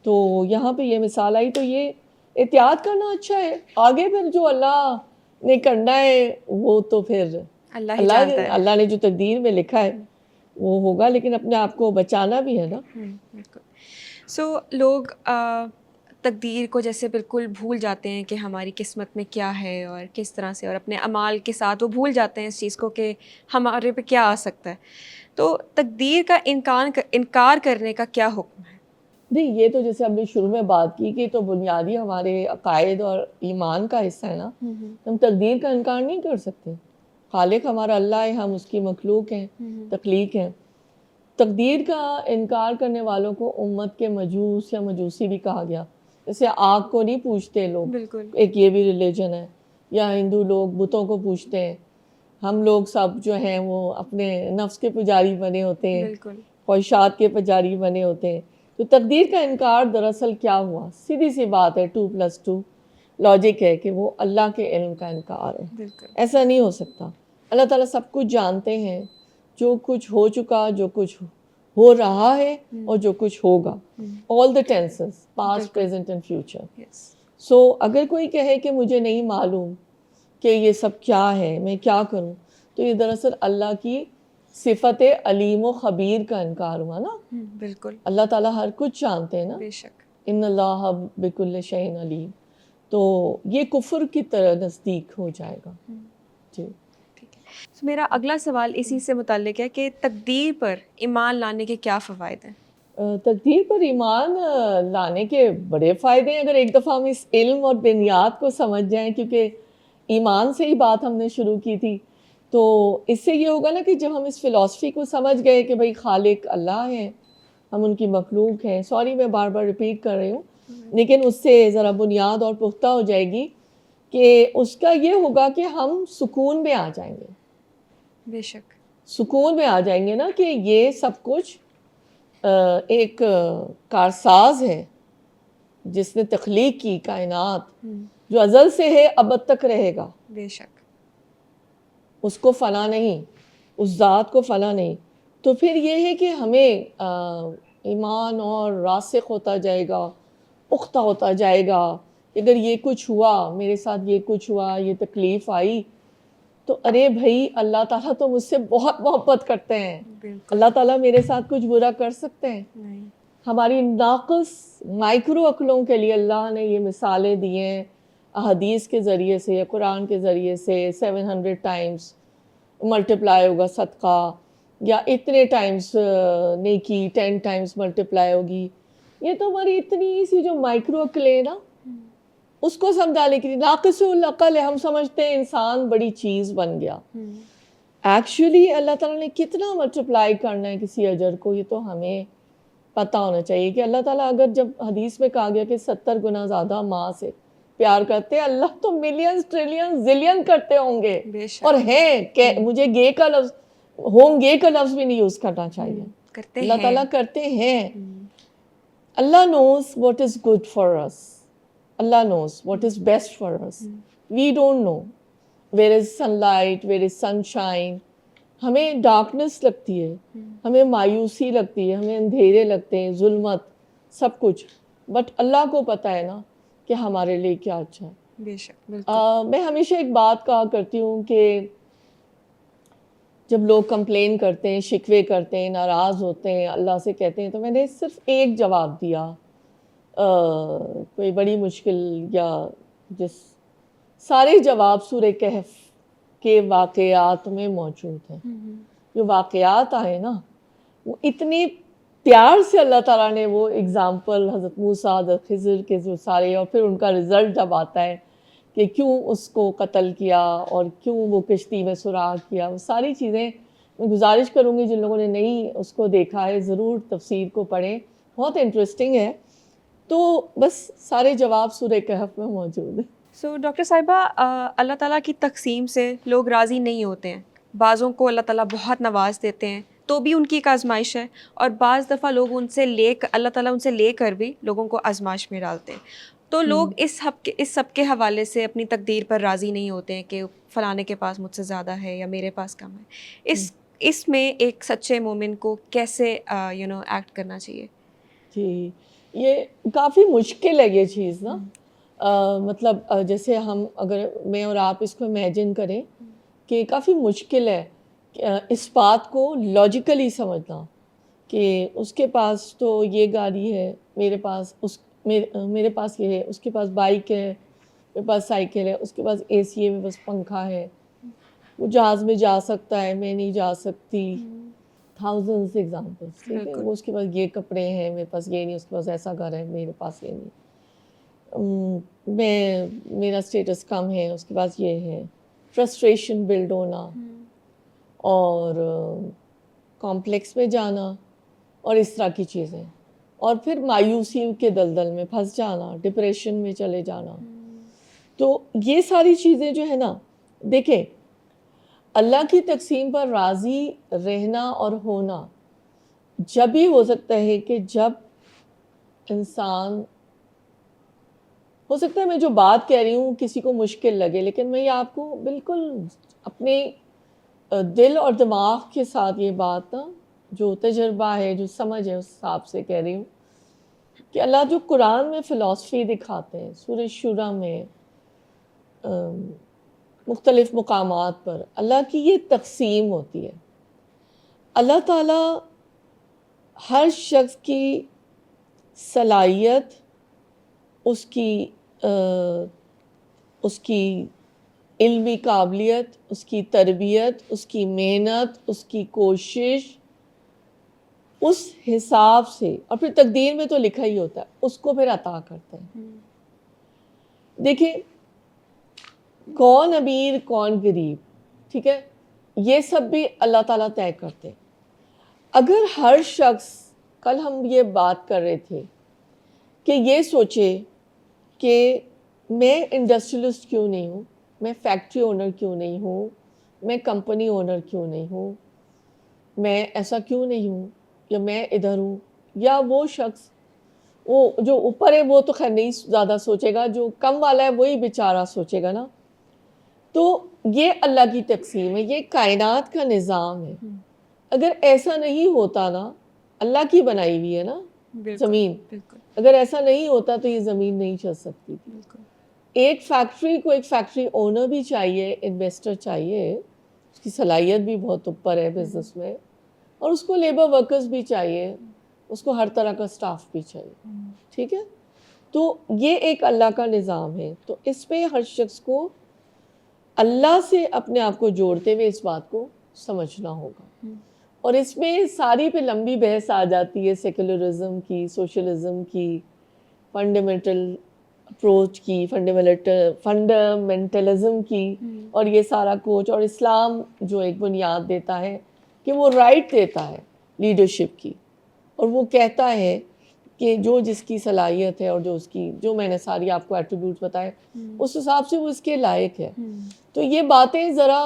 B: تو یہاں پہ یہ مثال آئی. تو یہ احتیاط کرنا اچھا ہے. آگے پھر جو اللہ نے کرنا ہے وہ تو پھر اللہ نے جو تقدیر میں لکھا ہے وہ ہوگا، لیکن اپنے آپ کو بچانا بھی ہے نا.
A: بالکل. سو لوگ تقدیر کو جیسے بالکل بھول جاتے ہیں کہ ہماری قسمت میں کیا ہے اور کس طرح سے، اور اپنے اعمال کے ساتھ وہ بھول جاتے ہیں اس چیز کو کہ ہمارے پہ کیا آ سکتا ہے. تو تقدیر کا انکار کرنے کا کیا حکم ہے؟
B: نہیں، یہ تو جیسے ہم نے شروع میں بات کی کہ تو بنیادی ہمارے عقائد اور ایمان کا حصہ ہے نا. ہم تقدیر کا انکار نہیں کر سکتے. خالق ہمارا اللہ ہے, ہم اس کی مخلوق ہیں, تخلیق ہیں. تقدیر کا انکار کرنے والوں کو امت کے مجوس یا مجوسی بھی کہا گیا. جیسے آگ کو نہیں پوجتے لوگ,
A: بالکل
B: ایک یہ بھی ریلیجن ہے, یا ہندو لوگ بتوں کو پوجتے ہیں. ہم لوگ سب جو ہیں وہ اپنے نفس کے پجاری بنے ہوتے ہیں,
A: بالکل
B: خواہشات کے پجاری بنے ہوتے ہیں. تو تقدیر کا انکار دراصل کیا ہوا؟ سیدھی سی بات ہے, 2+2 لاجک ہے کہ وہ اللہ کے علم کا انکار ہے.
A: بالکل
B: ایسا نہیں ہو سکتا. اللہ تعالیٰ سب کچھ جانتے ہیں, جو کچھ ہو چکا, جو کچھ ہو رہا ہے, اور جو کچھ ہوگا. all the tenses, past, present and future.
A: یس
B: سو اگر کوئی کہے کہ مجھے نہیں معلوم کہ یہ سب کیا ہے, میں کیا کروں, تو یہ دراصل اللہ کی صفت علیم و خبیر کا انکار ہوا نا.
A: بالکل
B: اللہ تعالیٰ ہر کچھ جانتے ہیں نا,
A: بے شک.
B: ان اللہ بکل شیء علیم. تو یہ کفر کی طرح نزدیک ہو جائے گا. جی
A: تو میرا اگلا سوال اسی سے متعلق ہے کہ تقدیر پر ایمان لانے کے کیا فوائد ہیں؟
B: تقدیر پر ایمان لانے کے بڑے فائدے ہیں اگر ایک دفعہ ہم اس علم اور بنیاد کو سمجھ جائیں, کیونکہ ایمان سے ہی بات ہم نے شروع کی تھی. تو اس سے یہ ہوگا نا کہ جب ہم اس فلسفی کو سمجھ گئے کہ بھئی خالق اللہ ہیں, ہم ان کی مخلوق ہیں. سوری میں بار بار ریپیٹ کر رہی ہوں, لیکن اس سے ذرا بنیاد اور پختہ ہو جائے گی کہ اس کا یہ ہوگا کہ ہم سکون میں آ جائیں گے.
A: بے شک
B: سکون میں آ جائیں گے نا کہ یہ سب کچھ ایک کارساز ہے جس نے تخلیق کی کائنات, جو ازل سے ہے ابد تک رہے گا.
A: بے شک
B: اس کو فنا نہیں, اس ذات کو فنا نہیں. تو پھر یہ ہے کہ ہمیں ایمان اور راسخ ہوتا جائے گا, پختہ ہوتا جائے گا. اگر یہ کچھ ہوا, میرے ساتھ یہ کچھ ہوا, یہ تکلیف آئی, تو ارے بھائی اللہ تعالیٰ تو مجھ سے بہت محبت کرتے ہیں.
A: بالکل
B: اللہ تعالیٰ میرے ساتھ کچھ برا کر سکتے ہیں؟
A: نہیں.
B: ہماری ناقص مائکرو عقلوں کے لیے اللہ نے یہ مثالیں دی ہیں, احادیث کے ذریعے سے یا قرآن کے ذریعے سے. 700 ٹائمز ملٹیپلائی ہوگا صدقہ, یا اتنے ٹائمز نیکی 10 ٹائمز ملٹیپلائی ہوگی. یہ تو ہماری اتنی سی جو مائکرو عقلیں نا, اس کو سمجھانے کے لیے ناقص العقل ہے. ہم سمجھتے ہیں انسان بڑی چیز بن گیا. ایکچولی اللہ تعالیٰ نے کتنا ملٹیپلائی کرنا ہے کسی اجر کو, یہ تو ہمیں پتہ ہونا چاہیے کہ اللہ تعالیٰ اگر جب حدیث میں کہا گیا کہ 70 گنا زیادہ ماں سے پیار کرتے, اللہ تو ملینز ٹریلین زلین کرتے ہوں گے.
A: بے شک
B: اور ہیں کہ مجھے گے کا لفظ, ہوں گے کا لفظ بھی نہیں یوز کرنا چاہیے.
A: کرتے
B: اللہ
A: ہیں.
B: تعالیٰ کرتے ہیں. اللہ knows what is good for us. Allah knows what is best for us. We don't know. Where is sunlight, where is sunshine. ہمیں ڈارکنس لگتی ہے, ہمیں مایوسی لگتی ہے, ہمیں اندھیرے لگتے ہیں, ظلمت, سب کچھ. بٹ اللہ کو پتہ ہے نا کہ ہمارے لیے کیا اچھا ہے.
A: بے شک بالکل.
B: میں ہمیشہ ایک بات کہا کرتی ہوں کہ جب لوگ کمپلین کرتے ہیں, شکوے کرتے ہیں, ناراض ہوتے ہیں, اللہ سے کہتے ہیں, تو میں نے صرف ایک جواب دیا. کوئی بڑی مشکل یا جس سارے جواب سورہ کہف کے واقعات میں موجود ہیں. جو واقعات آئے نا وہ اتنے پیار سے اللہ تعالیٰ نے وہ اگزامپل حضرت موسیٰ, حضرت خضر کے جو سارے, اور پھر ان کا رزلٹ جب آتا ہے کہ کیوں اس کو قتل کیا اور کیوں وہ کشتی میں سراغ کیا, وہ ساری چیزیں میں گزارش کروں گی جن لوگوں نے نہیں اس کو دیکھا ہے ضرور تفسیر کو پڑھیں, بہت انٹرسٹنگ ہے. تو بس سارے جواب سورہ کہف میں موجود ہیں.
A: سو ڈاکٹر صاحبہ, اللہ تعالیٰ کی تقسیم سے لوگ راضی نہیں ہوتے ہیں. بعضوں کو اللہ تعالیٰ بہت نواز دیتے ہیں تو بھی ان کی ایک آزمائش ہے, اور بعض دفعہ لوگ ان سے اللہ تعالیٰ ان سے لے کر بھی لوگوں کو آزمائش میں ڈالتے ہیں. تو لوگ اس سب کے حوالے سے اپنی تقدیر پر راضی نہیں ہوتے ہیں کہ فلانے کے پاس مجھ سے زیادہ ہے یا میرے پاس کم ہے. اس میں ایک سچے مومن کو کیسے ایکٹ کرنا چاہیے؟
B: جی, یہ کافی مشکل ہے یہ چیز نا. مطلب جیسے ہم اگر میں اور آپ اس کو امیجن کریں کہ کافی مشکل ہے اس بات کو لاجیکلی سمجھنا کہ اس کے پاس تو یہ گاڑی ہے, میرے پاس یہ ہے, اس کے پاس بائک ہے, میرے پاس سائیکل ہے, اس کے پاس اے سی ہے, میرے پاس پنکھا ہے, وہ جہاز میں جا سکتا ہے, میں نہیں جا سکتی. Thousands examples. ٹھیک ہے, وہ اس کے پاس یہ کپڑے ہیں, میرے پاس یہ نہیں, اس کے پاس ایسا گھر ہے, میرے پاس یہ نہیں. میرا اسٹیٹس کم ہے, اس کے پاس یہ ہے. فرسٹریشن بلڈ ہونا اور کمپلیکس میں جانا اور اس طرح کی چیزیں، اور پھر مایوسی کے دلدل میں پھنس جانا، ڈپریشن میں چلے جانا. تو یہ ساری چیزیں جو ہے نا، دیکھیں اللہ کی تقسیم پر راضی رہنا اور ہونا جب ہی ہو سکتا ہے کہ جب انسان، ہو سکتا ہے میں جو بات کہہ رہی ہوں کسی کو مشکل لگے، لیکن میں یہ آپ کو بالکل اپنے دل اور دماغ کے ساتھ یہ بات نا، جو تجربہ ہے، جو سمجھ ہے، اس حساب سے کہہ رہی ہوں کہ اللہ جو قرآن میں فلسفی دکھاتے ہیں، سورہ شورى میں مختلف مقامات پر اللہ کی یہ تقسیم ہوتی ہے. اللہ تعالیٰ ہر شخص کی صلاحیت، اس کی علمی قابلیت، اس کی تربیت، اس کی محنت، اس کی کوشش، اس حساب سے، اور پھر تقدیر میں تو لکھا ہی ہوتا ہے، اس کو پھر عطا کرتے ہیں. دیکھیں کون امیر کون غریب، ٹھیک ہے، یہ سب بھی اللہ تعالیٰ طے کرتے ہیں. اگر ہر شخص، کل ہم یہ بات کر رہے تھے کہ یہ سوچے کہ میں انڈسٹریلسٹ کیوں نہیں ہوں، میں فیکٹری اونر کیوں نہیں ہوں، میں کمپنی اونر کیوں نہیں ہوں، میں ایسا کیوں نہیں ہوں، یا میں ادھر ہوں، یا وہ شخص، وہ جو اوپر ہے وہ تو خیر نہیں زیادہ سوچے گا، جو کم والا ہے وہی بیچارہ سوچے گا نا. تو یہ اللہ کی تقسیم ہے، یہ کائنات کا نظام ہے. اگر ایسا نہیں ہوتا نا، اللہ کی بنائی ہوئی ہے نا زمین، اگر ایسا نہیں ہوتا تو یہ زمین نہیں چل سکتی تھی. ایک فیکٹری کو ایک فیکٹری اونر بھی چاہیے، انویسٹر چاہیے، اس کی صلاحیت بھی بہت اوپر ہے بزنس میں، اور اس کو لیبر ورکرز بھی چاہیے، اس کو ہر طرح کا سٹاف بھی چاہیے. ٹھیک ہے، تو یہ ایک اللہ کا نظام ہے. تو اس پہ ہر شخص کو اللہ سے اپنے آپ کو جوڑتے ہوئے اس بات کو سمجھنا ہوگا. اور اس میں ساری پہ لمبی بحث آ جاتی ہے، سیکولرزم کی، سوشلزم کی، فنڈامنٹل اپروچ کی، فنڈامنٹلزم کی، اور یہ سارا کوچ، اور اسلام جو ایک بنیاد دیتا ہے کہ وہ رائٹ دیتا ہے لیڈرشپ کی، اور وہ کہتا ہے کہ جو جس کی صلاحیت ہے اور جو اس کی، جو میں نے ساری آپ کو ایٹریبیوٹس بتائے، اس حساب سے وہ اس کے لائق ہے. تو یہ باتیں ذرا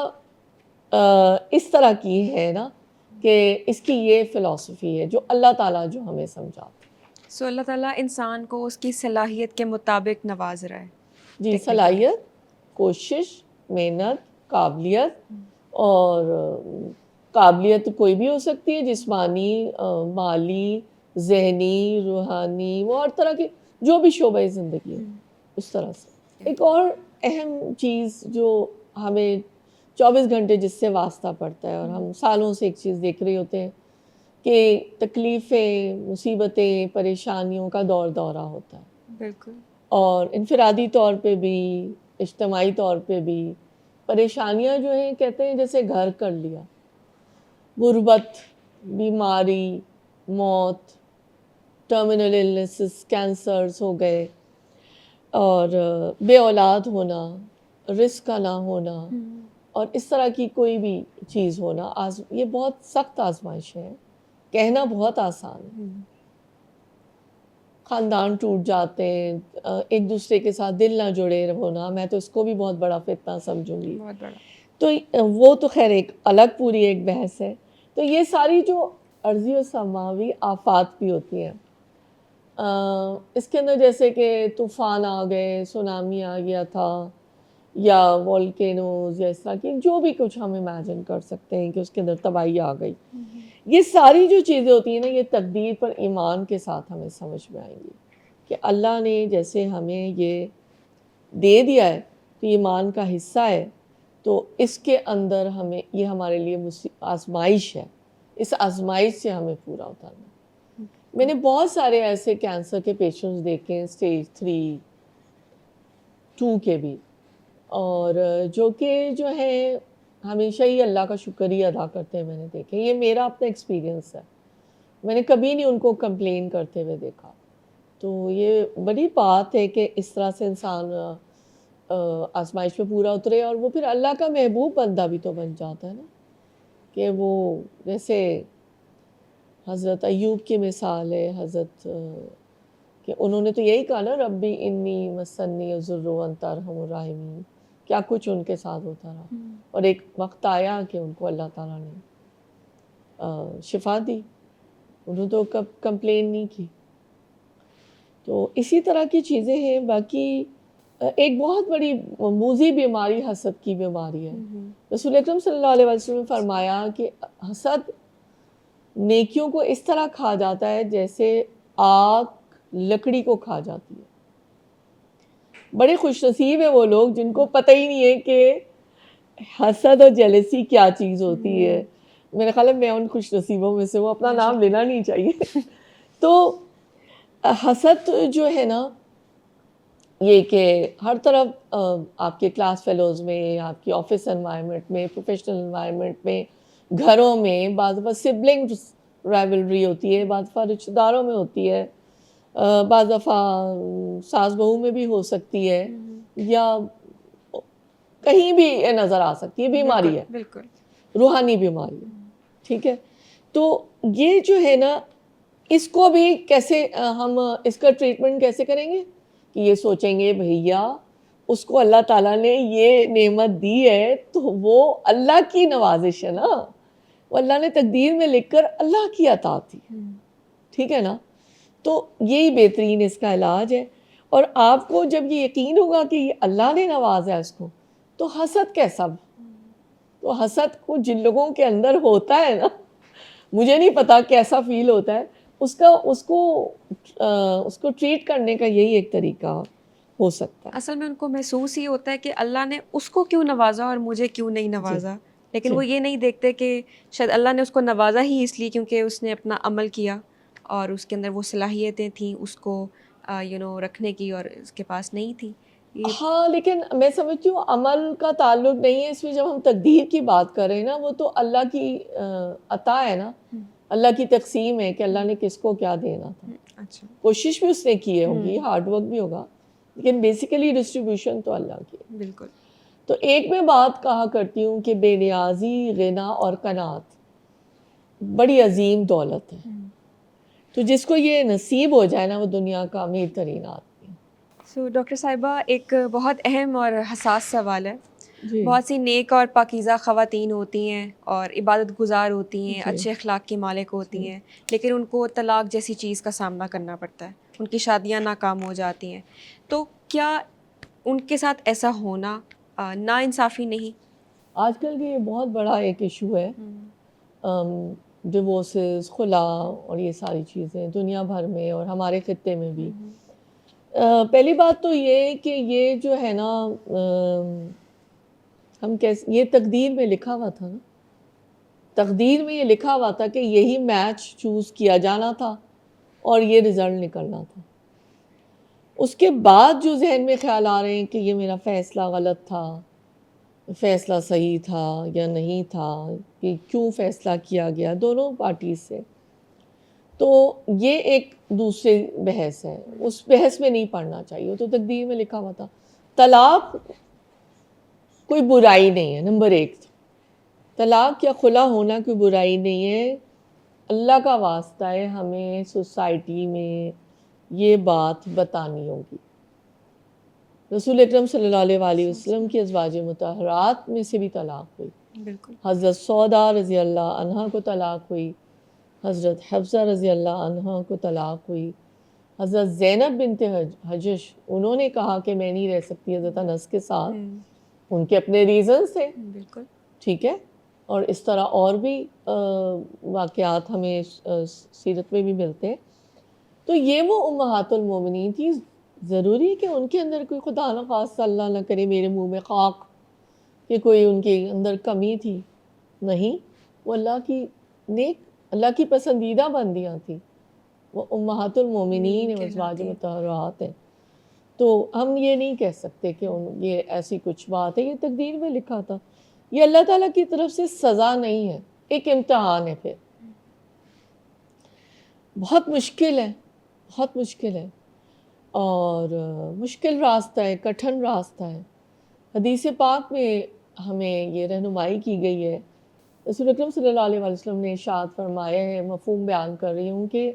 B: اس طرح کی ہے نا کہ اس کی یہ فلسفی ہے جو اللہ تعالیٰ جو ہمیں سمجھاتا ہے.
A: سو اللہ تعالیٰ انسان کو اس کی صلاحیت کے مطابق نواز رہا ہے.
B: جی، صلاحیت، کوشش، محنت، قابلیت، اور قابلیت کوئی بھی ہو سکتی ہے، جسمانی، مالی، ذہنی، روحانی، وہ ہر طرح کی جو بھی شعبہ زندگی ہے اس طرح سے. ایک اور اہم چیز جو ہمیں 24 گھنٹے جس سے واسطہ پڑتا ہے، اور ہم سالوں سے ایک چیز دیکھ رہے ہوتے ہیں کہ تکلیفیں، مصیبتیں، پریشانیوں کا دورہ ہوتا ہے.
A: بالکل.
B: اور انفرادی طور پہ بھی، اجتماعی طور پہ بھی پریشانیاں جو ہیں، کہتے ہیں جیسے گھر کر لیا. غربت، بیماری، موت، ٹرمینل النیسز، کینسرز ہو گئے، اور بے اولاد ہونا، رزق کا نہ ہونا، اور اس طرح کی کوئی بھی چیز ہونا. یہ بہت سخت آزمائش ہے، کہنا بہت آسان ہے. خاندان ٹوٹ جاتے ہیں، ایک دوسرے کے ساتھ دل نہ جڑے ہونا، میں تو اس کو بھی بہت بڑا فتنہ سمجھوں گی.
A: بہت بڑا.
B: تو وہ تو خیر ایک الگ پوری ایک بحث ہے. تو یہ ساری جو ارضی و سماوی آفات بھی ہوتی ہیں، اس کے اندر جیسے کہ طوفان آ گئے، سونامی آ گیا تھا، یا والکینوز، یا اس طرح کی جو بھی کچھ ہم امیجن کر سکتے ہیں کہ اس کے اندر تباہی آ گئی. یہ ساری جو چیزیں ہوتی ہیں نا، یہ تقدیر پر ایمان کے ساتھ ہمیں سمجھ میں آئیں گی کہ اللہ نے جیسے ہمیں یہ دے دیا ہے تو ایمان کا حصہ ہے، تو اس کے اندر ہمیں یہ ہمارے لیے آزمائش ہے، اس آزمائش سے ہمیں پورا اترنا. میں نے بہت سارے ایسے کینسر کے پیشنٹس دیکھے ہیں، اسٹیج 3، 2 کے بھی، اور جو کہ جو ہے ہمیشہ ہی اللہ کا شکر ہی ادا کرتے ہیں. میں نے دیکھے، یہ میرا اپنا ایکسپیرینس ہے، میں نے کبھی نہیں ان کو کمپلین کرتے ہوئے دیکھا. تو یہ بڑی بات ہے کہ اس طرح سے انسان آزمائش پہ پورا اترے اور وہ پھر اللہ کا محبوب بندہ بھی تو بن جاتا ہے نا. کہ وہ جیسے حضرت ایوب کی مثال ہے، حضرت کہ انہوں نے تو یہی کہا نا ربی انی مسنی الضر وانت ارحم الراحمین، کیا کچھ ان کے ساتھ ہوتا رہا. اور ایک وقت آیا کہ ان کو اللہ تعالیٰ نے شفا دی، انہوں تو کب کمپلین نہیں کی. تو اسی طرح کی چیزیں ہیں. باقی ایک بہت بڑی موذی بیماری حسد کی بیماری ہے. رسول اکرم صلی اللہ علیہ وسلم نے فرمایا کہ حسد نیکیوں کو اس طرح کھا جاتا ہے جیسے آگ لکڑی کو کھا جاتی ہے. بڑے خوش نصیب ہیں وہ لوگ جن کو پتہ ہی نہیں ہے کہ حسد اور جیلسی کیا چیز ہوتی ہے. میرے خیال ہے میں ان خوش نصیبوں میں سے، وہ اپنا نام لینا نہیں چاہیے. تو حسد جو ہے نا یہ کہ ہر طرف آپ کے کلاس فیلوز میں، آپ کی آفس انوائرمنٹ میں، پروفیشنل انوائرمنٹ میں، گھروں میں بعض دفعہ سبلنگ رائولری ہوتی ہے، بعض دفعہ رشتہ داروں میں ہوتی ہے، بعض دفعہ ساس بہو میں بھی ہو سکتی ہے، یا کہیں بھی یہ نظر آ سکتی ہے. بیماری ہے،
A: بالکل
B: روحانی بیماری ہے. ٹھیک ہے. تو یہ جو ہے نا اس کو بھی کیسے ہم اس کا ٹریٹمنٹ کیسے کریں گے کہ یہ سوچیں گے بھیا اس کو اللہ تعالیٰ نے یہ نعمت دی ہے تو وہ اللہ کی نوازش ہے نا، وہ اللہ نے تقدیر میں لکھ کر اللہ کی عطا تھی. ٹھیک ہے نا. تو یہی بہترین اس کا علاج ہے. اور آپ کو جب یہ یقین ہوگا کہ یہ اللہ نے نوازا ہے اس کو، تو حسد کیسا. تو حسد کو جن لوگوں کے اندر ہوتا ہے نا، مجھے نہیں پتا کیسا فیل ہوتا ہے، اس کو ٹریٹ کرنے کا یہی ایک طریقہ ہو سکتا ہے.
A: اصل میں ان کو محسوس ہی ہوتا ہے کہ اللہ نے اس کو کیوں نوازا اور مجھے کیوں نہیں نوازا. لیکن وہ یہ نہیں دیکھتے کہ شاید اللہ نے اس کو نوازا ہی اس لیے کیونکہ اس نے اپنا عمل کیا اور اس کے اندر وہ صلاحیتیں تھیں اس کو رکھنے کی، اور اس کے پاس نہیں تھی.
B: ہاں لیکن میں سمجھتی ہوں عمل کا تعلق نہیں ہے اس میں. جب ہم تقدیر کی بات کر رہے ہیں نا، وہ تو اللہ کی عطا ہے نا، اللہ کی تقسیم ہے کہ اللہ نے کس کو کیا دینا تھا.
A: اچھا،
B: کوشش بھی اس نے کی ہوگی، ہارڈ ورک بھی ہوگا، لیکن بیسیکلی ڈسٹریبیوشن تو اللہ کی ہے.
A: بالکل.
B: تو ایک میں بات کہا کرتی ہوں کہ بے نیازی، غنا اور قناعت بڑی عظیم دولت ہے. تو جس کو یہ نصیب ہو جائے نا، وہ دنیا کا امیر ترین آدمی ہے.
A: سو ڈاکٹر صاحبہ، ایک بہت اہم اور حساس سوال ہے.
B: جی
A: بہت سی نیک اور پاکیزہ خواتین ہوتی ہیں اور عبادت گزار ہوتی ہیں، اچھے اخلاق کی مالک ہوتی ہیں، لیکن ان کو طلاق جیسی چیز کا سامنا کرنا پڑتا ہے، ان کی شادیاں ناکام ہو جاتی ہیں. تو کیا ان کے ساتھ ایسا ہونا ناانصافی نہیں؟
B: آج کل کی یہ بہت بڑا ایک ایشو ہے، ڈیورسز، خلا اور یہ ساری چیزیں دنیا بھر میں اور ہمارے خطے میں بھی. پہلی بات تو یہ کہ یہ جو ہے نا یہ تقدیر میں لکھا ہوا تھا نا، تقدیر میں یہ لکھا ہوا تھا کہ یہی میچ چوز کیا جانا تھا اور یہ رزلٹ نکلنا تھا. اس کے بعد جو ذہن میں خیال آ رہے ہیں کہ یہ میرا فیصلہ غلط تھا، فیصلہ صحیح تھا یا نہیں تھا، کہ کیوں فیصلہ کیا گیا دونوں پارٹیز سے، تو یہ ایک دوسرے بحث ہے. اس بحث میں نہیں پڑھنا چاہیے. تو تقدیر میں لکھا ہوا تھا. طلاق کوئی برائی نہیں ہے. نمبر 1، طلاق یا خلا ہونا کوئی برائی نہیں ہے. اللہ کا واسطہ ہے، ہمیں سوسائٹی میں یہ بات بتانی ہوگی. رسول اکرم صلی اللہ علیہ وآلہ وسلم کی ازواج مطہرات میں سے بھی طلاق ہوئی.
A: بالکل.
B: حضرت سودا رضی اللہ عنہا کو طلاق ہوئی، حضرت حفصہ رضی اللہ عنہا کو طلاق ہوئی، حضرت زینب بنت حجش انہوں نے کہا کہ میں نہیں رہ سکتی حضرت انس کے ساتھ. ان کے اپنے ریزنز تھے.
A: بالکل.
B: ٹھیک ہے. اور اس طرح اور بھی واقعات ہمیں سیرت میں بھی ملتے ہیں. تو یہ وہ امہات المومنین تھی. ضروری ہے کہ ان کے اندر کوئی خدا نخواستہ اللہ نہ کرے میرے منہ میں خاک کہ کوئی ان کے اندر کمی تھی؟ نہیں. وہ اللہ کی نیک، اللہ کی پسندیدہ بندیاں تھیں. وہ امہات المومنین ہیں، ازواج مطہرات ہیں. تو ہم یہ نہیں کہہ سکتے کہ یہ ایسی کچھ بات ہے. یہ تقدیر میں لکھا تھا. یہ اللہ تعالیٰ کی طرف سے سزا نہیں ہے، ایک امتحان ہے. پھر بہت مشکل ہے، بہت مشکل ہے، اور مشکل راستہ ہے، کٹھن راستہ ہے. حدیث پاک میں ہمیں یہ رہنمائی کی گئی ہے، رسول اکرم صلی اللہ علیہ وسلم نے ارشاد فرمایا ہے، مفہوم بیان کر رہی ہوں کہ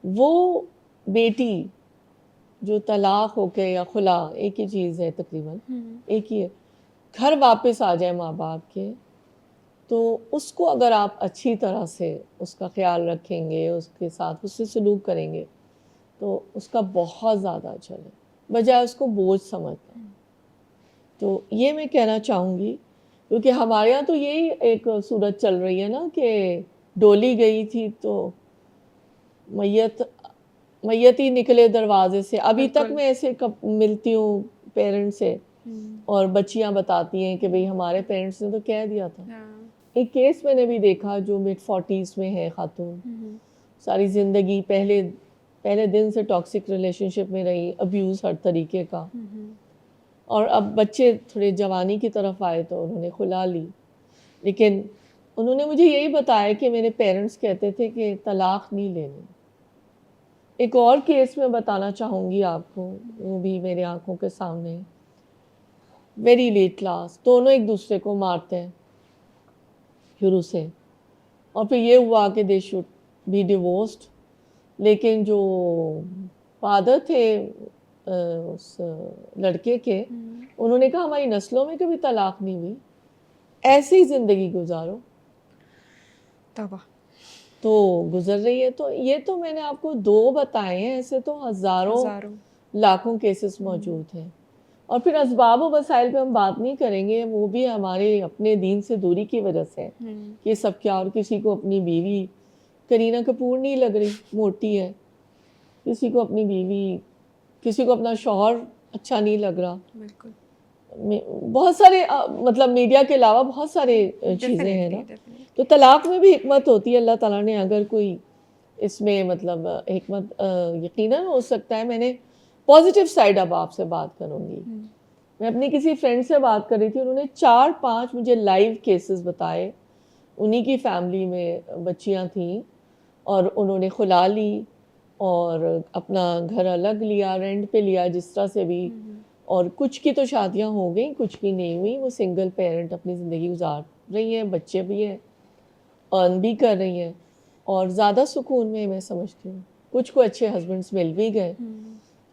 B: وہ بیٹی جو طلاق ہو کے یا خلا، ایک ہی چیز ہے تقریباً، ایک ہی ہے، گھر واپس آ جائے ماں باپ کے، تو اس کو اگر آپ اچھی طرح سے اس کا خیال رکھیں گے، اس کے ساتھ اس سے سلوک کریں گے تو اس کا بہت زیادہ اجر ہے، بجائے اس کو بوجھ سمجھنا۔ تو یہ میں کہنا چاہوں گی، کیونکہ ہمارے یہاں تو یہی ایک صورت چل رہی ہے نا کہ ڈولی گئی تھی تو میت ہی نکلے دروازے سے۔ ابھی تک میں ایسے ملتی ہوں پیرنٹس سے، اور بچیاں بتاتی ہیں کہ بھئی ہمارے پیرنٹس نے تو کہہ دیا تھا۔ ایک کیس میں نے بھی دیکھا جو مڈ 40s میں ہے خاتون، ساری زندگی پہلے دن سے ٹاکسک ریلیشن شپ میں رہی، ابیوز ہر طریقے کا، اور اب بچے تھوڑے جوانی کی طرف آئے تو انہوں نے خلا لی، لیکن انہوں نے مجھے یہی بتایا کہ میرے پیرنٹس کہتے تھے کہ طلاق نہیں لینی۔ ایک اور کیس میں بتانا چاہوں گی آپ کو، وہ بھی میرے آنکھوں کے سامنے، ویری لیٹ کلاس، دونوں ایک دوسرے کو مارتے ہیں شروع سے، اور پھر یہ ہوا کہ دے شوڈ بی ڈیورسڈ، لیکن جو فادر تھے اس لڑکے کے، انہوں نے کہا ہماری نسلوں میں کبھی طلاق نہیں ہوئی، ایسے ہی زندگی گزارو۔ تو گزر رہی ہے۔ تو یہ تو میں نے آپ کو 2 بتائے ہیں، ایسے تو ہزاروں لاکھوں کیسز موجود ہیں۔ اور پھر اسباب و وسائل پہ ہم بات نہیں کریں گے، وہ بھی ہمارے اپنے دین سے دوری کی وجہ سے یہ سب کیا۔ اور کسی کو اپنی بیوی کرینہ کپور نہیں لگ رہی، موٹی ہے، کسی کو اپنی بیوی، کسی کو اپنا شوہر اچھا نہیں لگ رہا، بہت سارے مطلب میڈیا کے علاوہ بہت سارے چیزیں ہیں نا۔ تو طلاق میں بھی حکمت ہوتی ہے، اللہ تعالیٰ نے اگر کوئی اس میں مطلب حکمت یقیناً ہو سکتا ہے۔ میں نے پازیٹیو سائڈ اب آپ سے بات کروں گی۔ میں اپنی کسی فرینڈ سے بات کر رہی تھی، انہوں نے 4-5 مجھے لائیو کیسز بتائے، انہی کی فیملی میں بچیاں تھیں اور انہوں نے خلا لی اور اپنا گھر الگ لیا، رینٹ پہ لیا، جس طرح سے بھی، اور کچھ کی تو شادیاں ہو گئیں، کچھ کی نہیں ہوئی، وہ سنگل پیرنٹ اپنی زندگی گزار رہی ہیں، بچے بھی ہیں، ارن بھی کر رہی ہیں، اور زیادہ سکون میں سمجھتی ہوں۔ کچھ کو اچھے ہسبینڈس مل بھی گئے،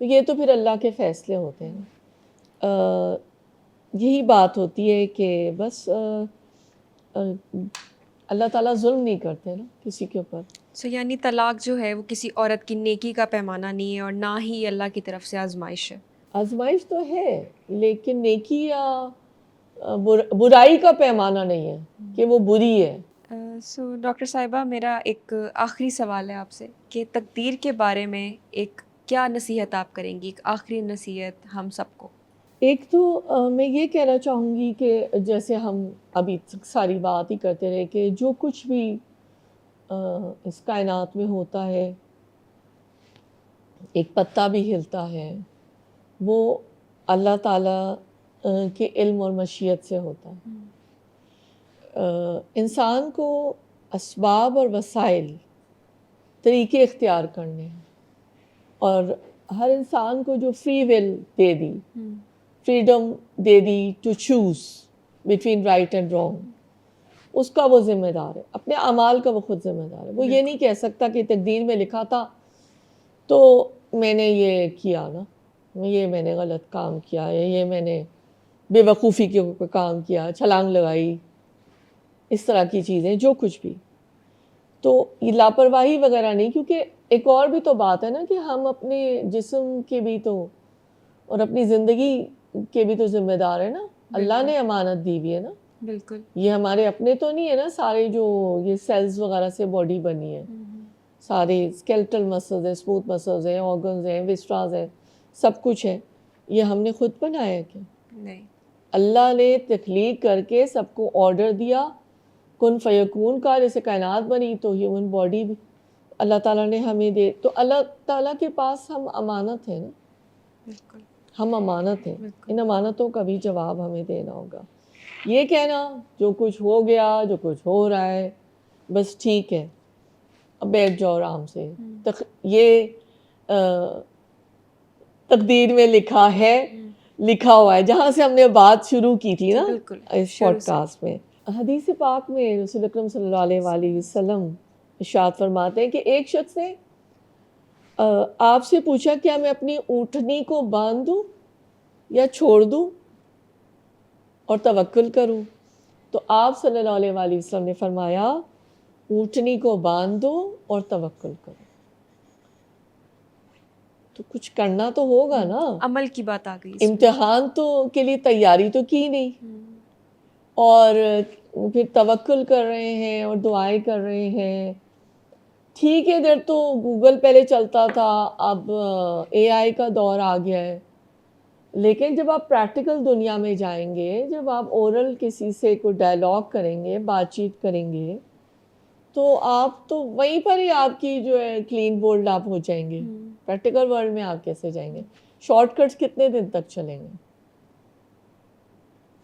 B: تو یہ تو پھر اللہ کے فیصلے ہوتے ہیں۔ یہی بات ہوتی ہے کہ بس اللہ تعالیٰ ظلم نہیں کرتے نا کسی کے اوپر۔
A: یعنی طلاق جو ہے وہ کسی عورت کی نیکی کا پیمانہ نہیں ہے، اور نہ ہی اللہ کی طرف سے آزمائش ہے۔
B: آزمائش تو ہے، لیکن نیکی یا برائی کا پیمانہ نہیں ہے کہ وہ بری ہے۔
A: ڈاکٹر صاحبہ، میرا ایک آخری سوال ہے آپ سے کہ تقدیر کے بارے میں ایک کیا نصیحت آپ کریں گی، ایک آخری نصیحت ہم سب کو؟
B: ایک تو میں یہ کہنا چاہوں گی کہ جیسے ہم ابھی ساری بات ہی کرتے رہے کہ جو کچھ بھی اس کائنات میں ہوتا ہے، ایک پتا بھی ہلتا ہے، وہ اللہ تعالیٰ کے علم اور مشیت سے ہوتا ہے۔ انسان کو اسباب اور وسائل، طریقے اختیار کرنے ہیں، اور ہر انسان کو جو فری ول دے دی، فریڈم دے دی to choose between right and wrong, اس کا وہ ذمہ دار ہے، اپنے اعمال کا وہ خود ذمہ دار ہے۔ وہ یہ نہیں کہہ سکتا کہ تقدیر میں لکھا تھا تو میں نے یہ کیا نا، یہ میں نے غلط کام کیا، یہ میں نے بے وقوفی کے اوپر کام کیا، چھلانگ لگائی، اس طرح کی چیزیں جو کچھ بھی۔ تو یہ لاپرواہی وغیرہ نہیں، کیونکہ ایک اور بھی تو بات ہے نا کہ ہم اپنے جسم کے بھی تو اور اپنی زندگی کے بھی تو ذمہ دار ہے نا، اللہ نے امانت دی ہوئی ہے نا۔
A: بالکل،
B: یہ ہمارے اپنے تو نہیں ہے نا، سارے جو یہ سیلز وغیرہ سے باڈی بنی ہے، سارے اسکیلٹل مسلز ہیں، اسموتھ مسلز ہیں، آرگنز ہیں، وسٹراز ہیں، سب کچھ ہے۔ یہ ہم نے خود بنایا ہے کیا؟
A: نہیں،
B: اللہ نے تخلیق کر کے سب کو آرڈر دیا، کن فیکون کا، جیسے کائنات بنی تو ہیومن باڈی بھی اللہ تعالیٰ نے ہمیں دے، تو اللہ تعالیٰ کے پاس ہم امانت ہیں نا،
A: بالکل،
B: ہم امانت ہیں، ان امانتوں کا بھی جواب ہمیں دینا ہوگا۔ یہ کہنا جو کچھ ہو گیا، جو کچھ ہو رہا ہے، بس ٹھیک ہے، اب بیٹھ جاؤ آرام سے، یہ تقدیر میں لکھا ہے لکھا ہوا ہے جہاں سے ہم نے بات شروع کی تھی نا
A: بالکل
B: اس پوڈ کاسٹ میں. حدیث پاک میں رسول اکرم صلی اللہ علیہ وآلہ وسلم ارشاد فرماتے ہیں کہ ایک شخص نے آپ سے پوچھا کیا میں اپنی اونٹنی کو باندھ دوں یا چھوڑ دوں اور توکل کروں؟ تو آپ صلی اللہ علیہ وآلہ وسلم نے فرمایا اونٹنی کو باندھ دو اور توکل کرو. تو کچھ کرنا تو ہوگا نا.
A: عمل کی بات آ گئی اس میں.
B: امتحان تو کے لیے تیاری تو کی نہیں اور پھر توکل کر رہے ہیں اور دعائیں کر رہے ہیں. ٹھیک ہے ادھر تو گوگل پہلے چلتا تھا, اب اے آئی کا دور آ گیا ہے, لیکن جب آپ پریکٹیکل دنیا میں جائیں گے, جب آپ اورل کسی سے کوئی ڈائلاگ کریں گے, بات چیت کریں گے, تو آپ تو وہیں پر ہی آپ کی جو ہے کلین بولڈ آپ ہو جائیں گے. پریکٹیکل ورلڈ میں آپ کیسے جائیں گے؟ شارٹ کٹس کتنے دن تک چلیں گے؟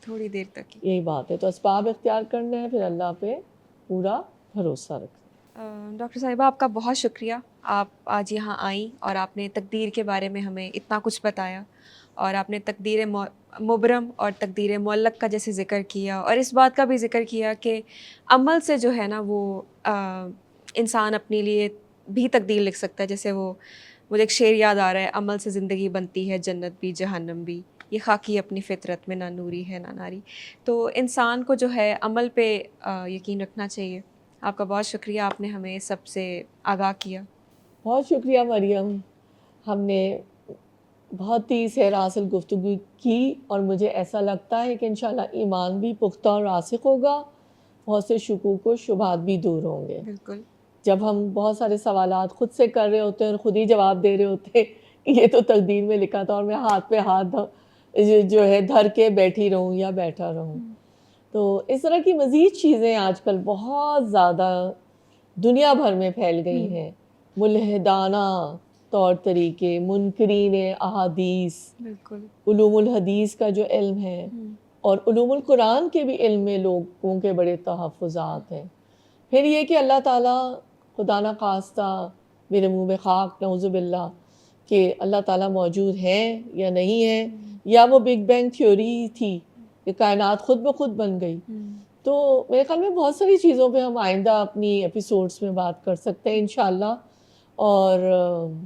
A: تھوڑی دیر تک ہی.
B: یہی بات ہے. تو اسباب اختیار کرنا ہے, پھر اللہ پہ پورا بھروسہ رکھنا.
A: ڈاکٹر صاحبہ آپ کا بہت شکریہ, آپ آج یہاں آئیں اور آپ نے تقدیر کے بارے میں ہمیں اتنا کچھ بتایا, اور آپ نے تقدیر مبرم اور تقدیر معلق کا جیسے ذکر کیا, اور اس بات کا بھی ذکر کیا کہ عمل سے جو ہے نا وہ انسان اپنے لیے بھی تقدیر لکھ سکتا ہے. جیسے وہ مجھے ایک شعر یاد آ رہا ہے, عمل سے زندگی بنتی ہے جنت بھی جہنم بھی, یہ خاکی اپنی فطرت میں نہ نوری ہے نہ ناری. تو انسان کو جو ہے عمل پہ یقین رکھنا چاہیے. آپ کا بہت شکریہ, آپ نے ہمیں سب سے آگاہ کیا.
B: بہت شکریہ مریم, ہم نے بہت ہی سیر حاصل گفتگو کی, اور مجھے ایسا لگتا ہے کہ انشاءاللہ ایمان بھی پختہ اور راسخ ہوگا, بہت سے شکوک و شبہات بھی دور ہوں گے.
A: بالکل.
B: جب ہم بہت سارے سوالات خود سے کر رہے ہوتے ہیں اور خود ہی جواب دے رہے ہوتے ہیں کہ یہ تو تقدیر میں لکھا تھا, اور میں ہاتھ پہ ہاتھ جو ہے دھر کے بیٹھی رہوں یا بیٹھا رہوں. تو اس طرح کی مزید چیزیں آج کل بہت زیادہ دنیا بھر میں پھیل گئی ہیں. ملحدانہ طور طریقے, منکرین احادیث,
A: بالکل.
B: علوم الحدیث کا جو علم ہے, اور علوم القرآن کے بھی علم میں لوگوں کے بڑے تحفظات ہیں. پھر یہ کہ اللہ تعالیٰ خدا نہ خواستہ میرے منہ میں خاک نعوذ باللہ کہ اللہ تعالیٰ موجود ہیں یا نہیں ہیں, یا وہ بگ بینگ تھیوری تھی کہ کائنات خود بخود بن گئی. تو میرے خیال میں بہت ساری چیزوں پہ ہم آئندہ اپنی ایپیسوڈس میں بات کر سکتے ہیں انشاءاللہ. اور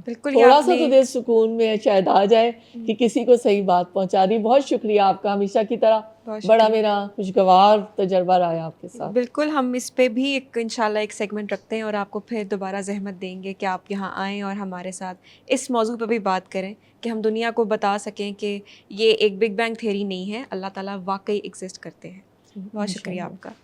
A: بالکل,
B: تھوڑا سا تو دل سکون میں شاید آ جائے کہ کسی کو صحیح بات پہنچا دی. بہت شکریہ آپ کا, ہمیشہ کی طرح بڑا میرا خوشگوار تجربہ رہا آپ کے ساتھ.
A: بالکل, ہم اس پہ بھی ایک انشاءاللہ ایک سیگمنٹ رکھتے ہیں, اور آپ کو پھر دوبارہ زحمت دیں گے کہ آپ یہاں آئیں اور ہمارے ساتھ اس موضوع پہ بھی بات کریں, کہ ہم دنیا کو بتا سکیں کہ یہ ایک بگ بینگ تھیوری نہیں ہے, اللہ تعالیٰ واقعی ایگزسٹ کرتے ہیں. بہت شکریہ آپ کا.